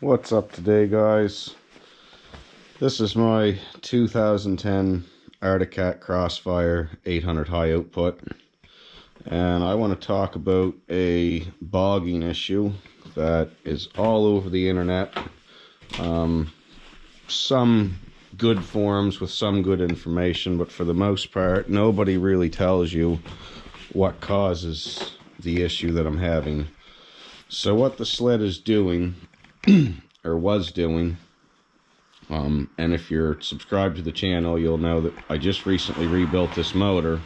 What's up today, guys? This is my 2010 Arctic Cat Crossfire 800 high output, and I want to talk about a bogging issue that is all over the internet. Some good forums with some good information, but for the most part nobody really tells you what causes the issue that I'm having. So what the sled is doing or was doing, and if you're subscribed to the channel, you'll know that I just recently rebuilt this motor,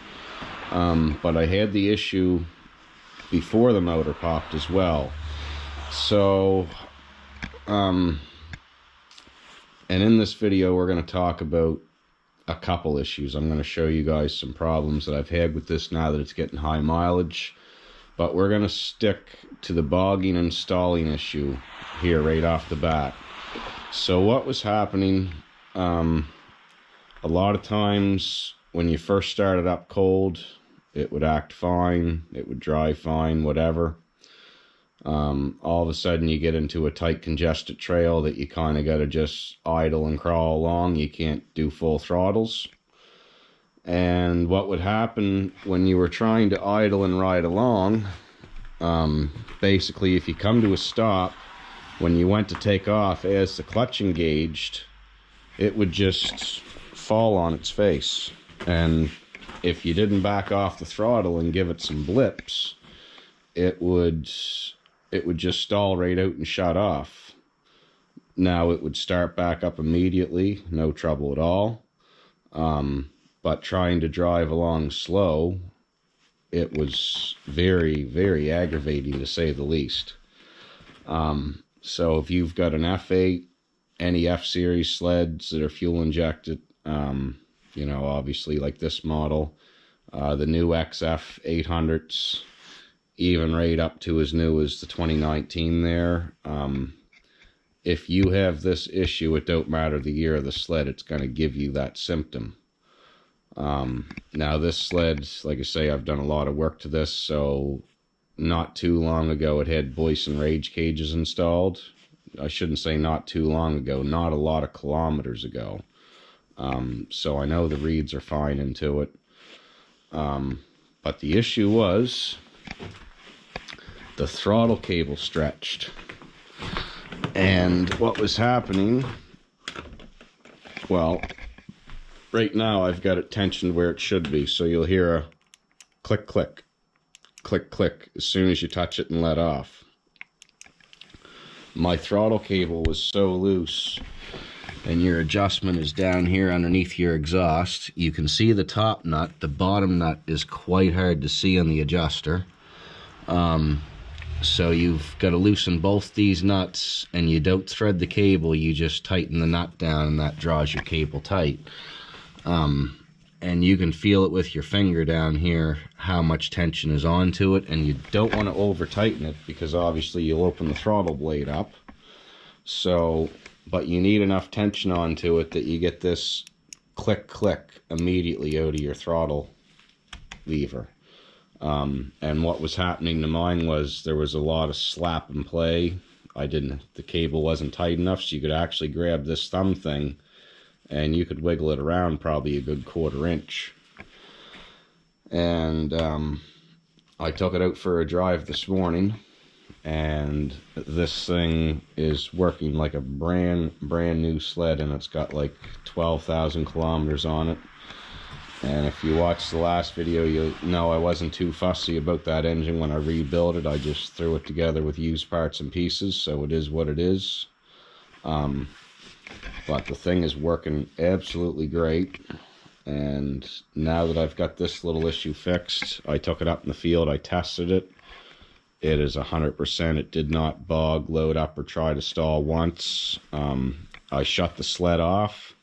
but I had the issue before the motor popped as well. So and in this video we're going to talk about a couple issues. I'm going to show you guys some problems that I've had with this now that it's getting high mileage, but we're going to stick to the bogging and stalling issue here right off the bat. So what was happening, a lot of times when you first started up cold, it would act fine, it would drive fine, whatever. All of a sudden you get into a tight congested trail that you kind of got to just idle and crawl along. You can't do full throttles. And what would happen when you were trying to idle and ride along, basically if you come to a stop, when you went to take off, as the clutch engaged, it would just fall on its face. And if you didn't back off the throttle and give it some blips, it would just stall right out and shut off. Now it would start back up immediately, no trouble at all. But trying to drive along slow, it was very, very aggravating, to say the least. So if you've got an F8, any F-series sleds that are fuel injected, you know, obviously like this model, the new XF 800s, even right up to as new as the 2019 there. If you have this issue, it don't matter the year of the sled, it's going to give you that symptom. Now this sled, like I say, I've done a lot of work to this, so not too long ago it had voice and rage cages installed. I shouldn't say not too long ago, not a lot of kilometers ago. So I know the reeds are fine into it. But the issue was the throttle cable stretched. And what was happening, well, right now I've got it tensioned where it should be, so you'll hear a click, click, click, click as soon as you touch it and let off. My throttle cable was so loose, and your adjustment is down here underneath your exhaust. You can see the top nut. The bottom nut is quite hard to see on the adjuster. So you've got to loosen both these nuts, and you don't thread the cable, you just tighten the nut down, and that draws your cable tight. And you can feel it with your finger down here how much tension is onto it, and you don't want to over tighten it because obviously you'll open the throttle blade up. So, but you need enough tension onto it that you get this click click immediately out of your throttle lever. And what was happening to mine was there was a lot of slap and play. The cable wasn't tight enough, so you could actually grab this thumb thing and you could wiggle it around probably a good 1/4 inch. And I took it out for a drive this morning, and this thing is working like a brand new sled, and it's got like 12,000 kilometers on it. And if you watched the last video, you know I wasn't too fussy about that engine when I rebuilt it. I just threw it together with used parts and pieces, so it is what it is. But the thing is working absolutely great, and now that I've got this little issue fixed, I took it up in the field, I tested it. It is 100%. It did not bog, load up, or try to stall once. I shut the sled off,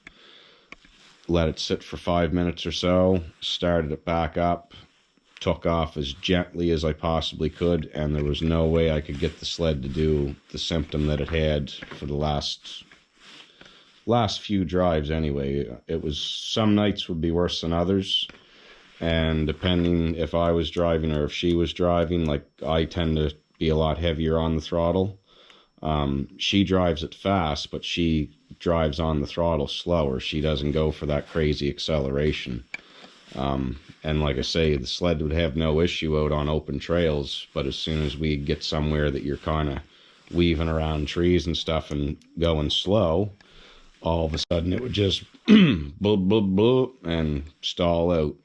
let it sit for 5 minutes or so, started it back up, took off as gently as I possibly could, and there was no way I could get the sled to do the symptom that it had for the last few drives anyway. It was, some nights would be worse than others, and depending if I was driving or if she was driving, like I tend to be a lot heavier on the throttle. She drives it fast, but she drives on the throttle slower. She doesn't go for that crazy acceleration. And like I say, the sled would have no issue out on open trails, but as soon as we get somewhere that you're kind of weaving around trees and stuff and going slow, all of a sudden it would just bloop, bloop, bloop, and stall out.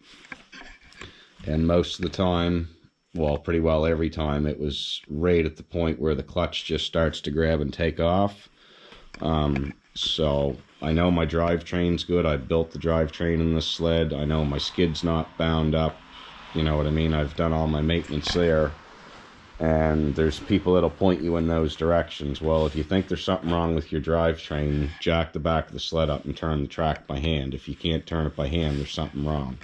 And most of the time, well, pretty well every time, it was right at the point where the clutch just starts to grab and take off. So I know my drivetrain's good. I built the drivetrain in this sled. I know my skid's not bound up. You know what I mean? I've done all my maintenance there. And there's people that'll point you in those directions. Well, if you think there's something wrong with your drivetrain, jack the back of the sled up and turn the track by hand. If you can't turn it by hand, there's something wrong.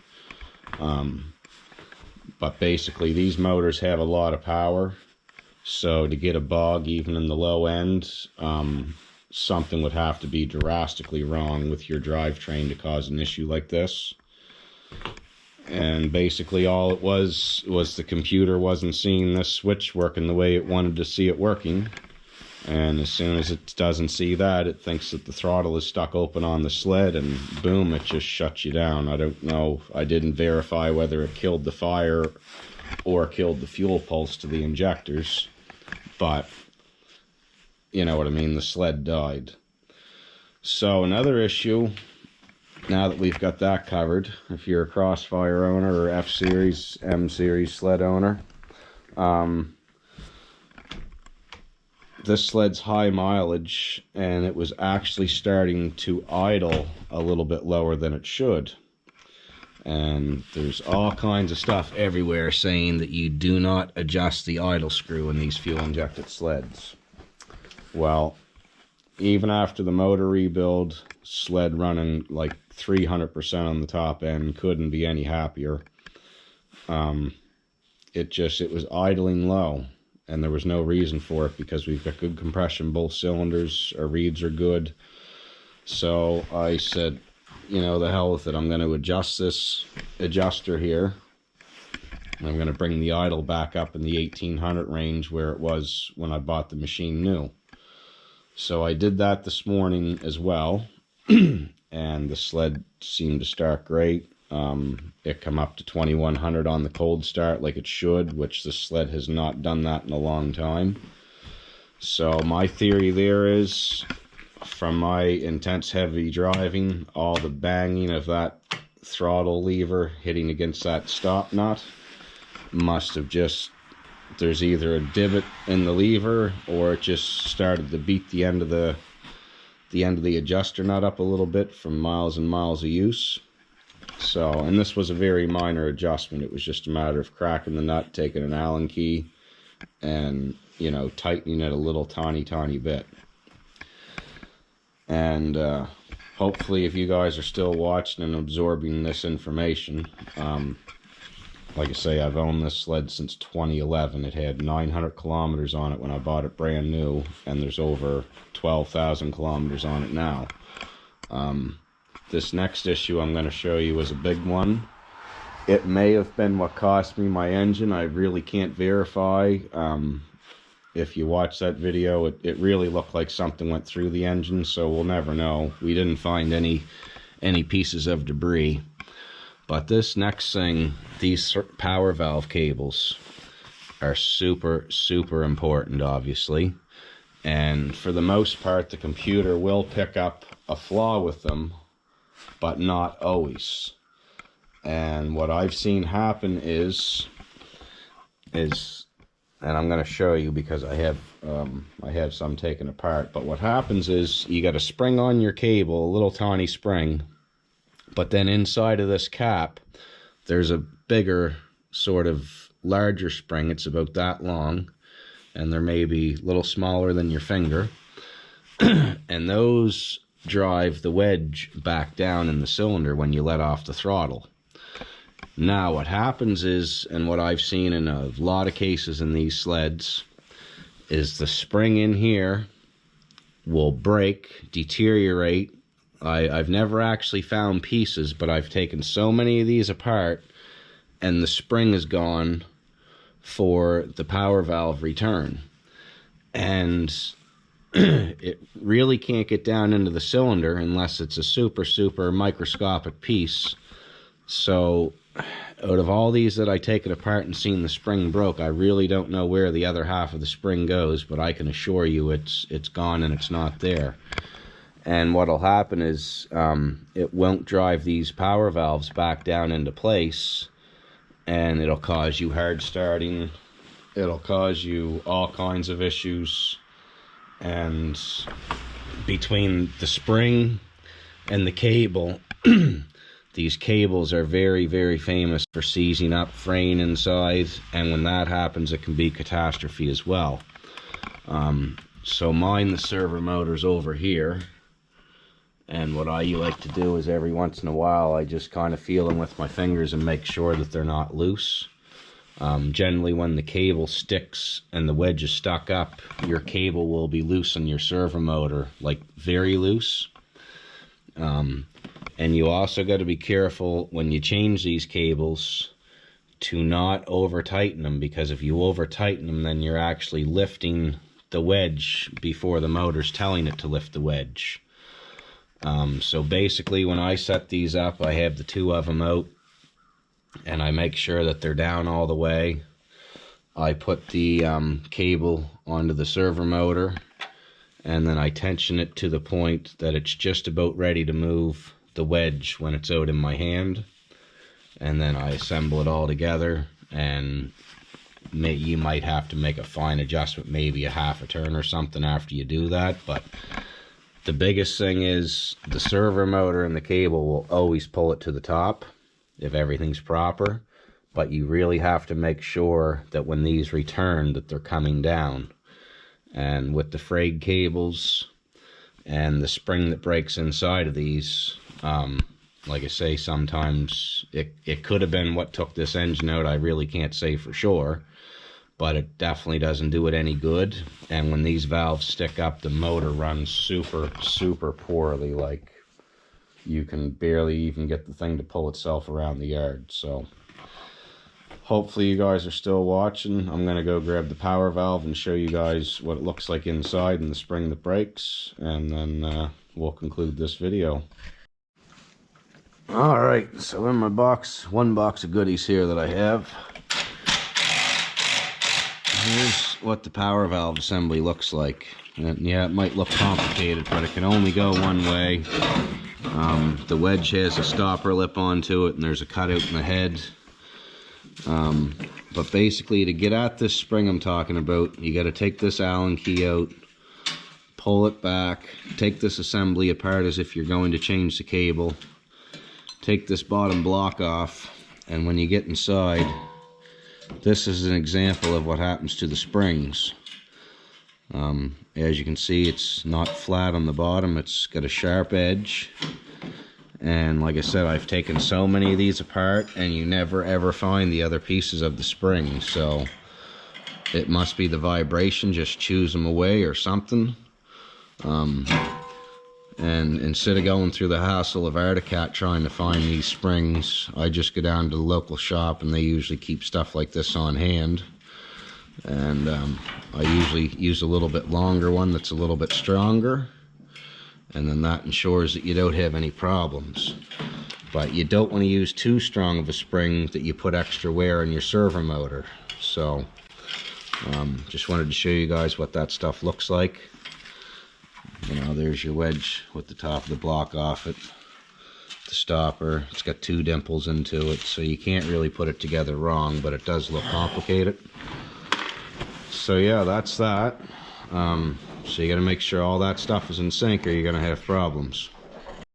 But basically, these motors have a lot of power. So to get a bog, even in the low end, something would have to be drastically wrong with your drivetrain to cause an issue like this. And basically all it was the computer wasn't seeing this switch working the way it wanted to see it working. And as soon as it doesn't see that, it thinks that the throttle is stuck open on the sled, and boom, it just shuts you down. I don't know. I didn't verify whether it killed the fire or killed the fuel pulse to the injectors, but you know what I mean, the sled died. So another issue, now that we've got that covered, if you're a Crossfire owner or F-Series, M-Series sled owner, this sled's high mileage, and it was actually starting to idle a little bit lower than it should. And there's all kinds of stuff everywhere saying that you do not adjust the idle screw in these fuel-injected sleds. Well, even after the motor rebuild, sled running like 300% on the top end, couldn't be any happier. It was idling low, and there was no reason for it because we've got good compression, both cylinders, our reeds are good. So I said, you know, the hell with it, I'm going to adjust this adjuster here. I'm going to bring the idle back up in the 1800 range where it was when I bought the machine new. So I did that this morning as well, and the sled seemed to start great. It come up to 2100 on the cold start like it should, which the sled has not done that in a long time. So my theory there is, from my intense heavy driving, all the banging of that throttle lever hitting against that stop nut must have just, there's either a divot in the lever or it just started to beat the end of the adjuster nut up a little bit from miles and miles of use. So, and this was a very minor adjustment. It was just a matter of cracking the nut, taking an Allen key, and, you know, tightening it a little tiny bit. And hopefully if you guys are still watching and absorbing this information, like I say, I've owned this sled since 2011. It had 900 kilometers on it when I bought it brand new, and there's over 12,000 kilometers on it now. This next issue I'm going to show you is a big one. It may have been what cost me my engine. I really can't verify. If you watch that video, it really looked like something went through the engine, so we'll never know. We didn't find any pieces of debris. But this next thing, these power valve cables are super important, obviously. And for the most part, the computer will pick up a flaw with them, but not always. And what I've seen happen is, and I'm going to show you because I have some taken apart, but what happens is you got a spring on your cable, a little tiny spring, but then inside of this cap, there's a bigger, sort of larger spring. It's about that long, and they're maybe a little smaller than your finger. And those drive the wedge back down in the cylinder when you let off the throttle. Now what happens is, and what I've seen in a lot of cases in these sleds, is the spring in here will break, deteriorate. I've never actually found pieces, but I've taken so many of these apart and the spring is gone for the power valve return. And it really can't get down into the cylinder unless it's a super microscopic piece. So out of all these that I take it apart and seen the spring broke, I really don't know where the other half of the spring goes, but I can assure you it's gone and it's not there. And what'll happen is it won't drive these power valves back down into place, and it'll cause you hard starting. It'll cause you all kinds of issues. And between the spring and the cable, these cables are very famous for seizing up, fraying inside, and when that happens it can be catastrophe as well. So mine, the servo motor's over here, and what I like to do is every once in a while I just kind of feel them with my fingers and make sure that they're not loose. Generally when the cable sticks and the wedge is stuck up, your cable will be loose on your servo motor, like very loose. And you also got to be careful when you change these cables to not over tighten them, because if you over tighten them, then you're actually lifting the wedge before the motor's telling it to lift the wedge. So basically when I set these up, I have the two of them out and I make sure that they're down all the way. I put the cable onto the servo motor, and then I tension it to the point that it's just about ready to move the wedge when it's out in my hand, and then I assemble it all together. And you might have to make a fine adjustment, maybe a half a turn or something after you do that. But the biggest thing is the servo motor and the cable will always pull it to the top if everything's proper, but you really have to make sure that when these return that they're coming down. And with the frayed cables and the spring that breaks inside of these, like I say, sometimes it could have been what took this engine out. I really can't say for sure, but it definitely doesn't do it any good. And when these valves stick up, the motor runs super poorly. Like, you can barely even get the thing to pull itself around the yard. So hopefully you guys are still watching. I'm gonna go grab the power valve and show you guys what it looks like inside and the spring that breaks, and then we'll conclude this video. All right, so in my box, one box of goodies here that I have. Here's what the power valve assembly looks like. And yeah, it might look complicated, but it can only go one way. The wedge has a stopper lip onto it, and there's a cutout in the head. But basically, to get at this spring I'm talking about, you got to take this Allen key out, pull it back, take this assembly apart as if you're going to change the cable, take this bottom block off, and when you get inside, this is an example of what happens to the springs. As you can see, it's not flat on the bottom, it's got a sharp edge. And like I said, I've taken so many of these apart, and you never ever find the other pieces of the spring. So it must be the vibration, just chews them away or something. And instead of going through the hassle of Articat trying to find these springs, I just go down to the local shop, and they usually keep stuff like this on hand. And I usually use a little bit longer one that's a little bit stronger, and then that ensures that you don't have any problems. But you don't want to use too strong of a spring that you put extra wear on your servo motor. So just wanted to show you guys what that stuff looks like. You know, there's your wedge with the top of the block off it, the stopper. It's got two dimples into it, so you can't really put it together wrong, but it does look complicated. So yeah, that's that. So you got to make sure all that stuff is in sync, or you're going to have problems.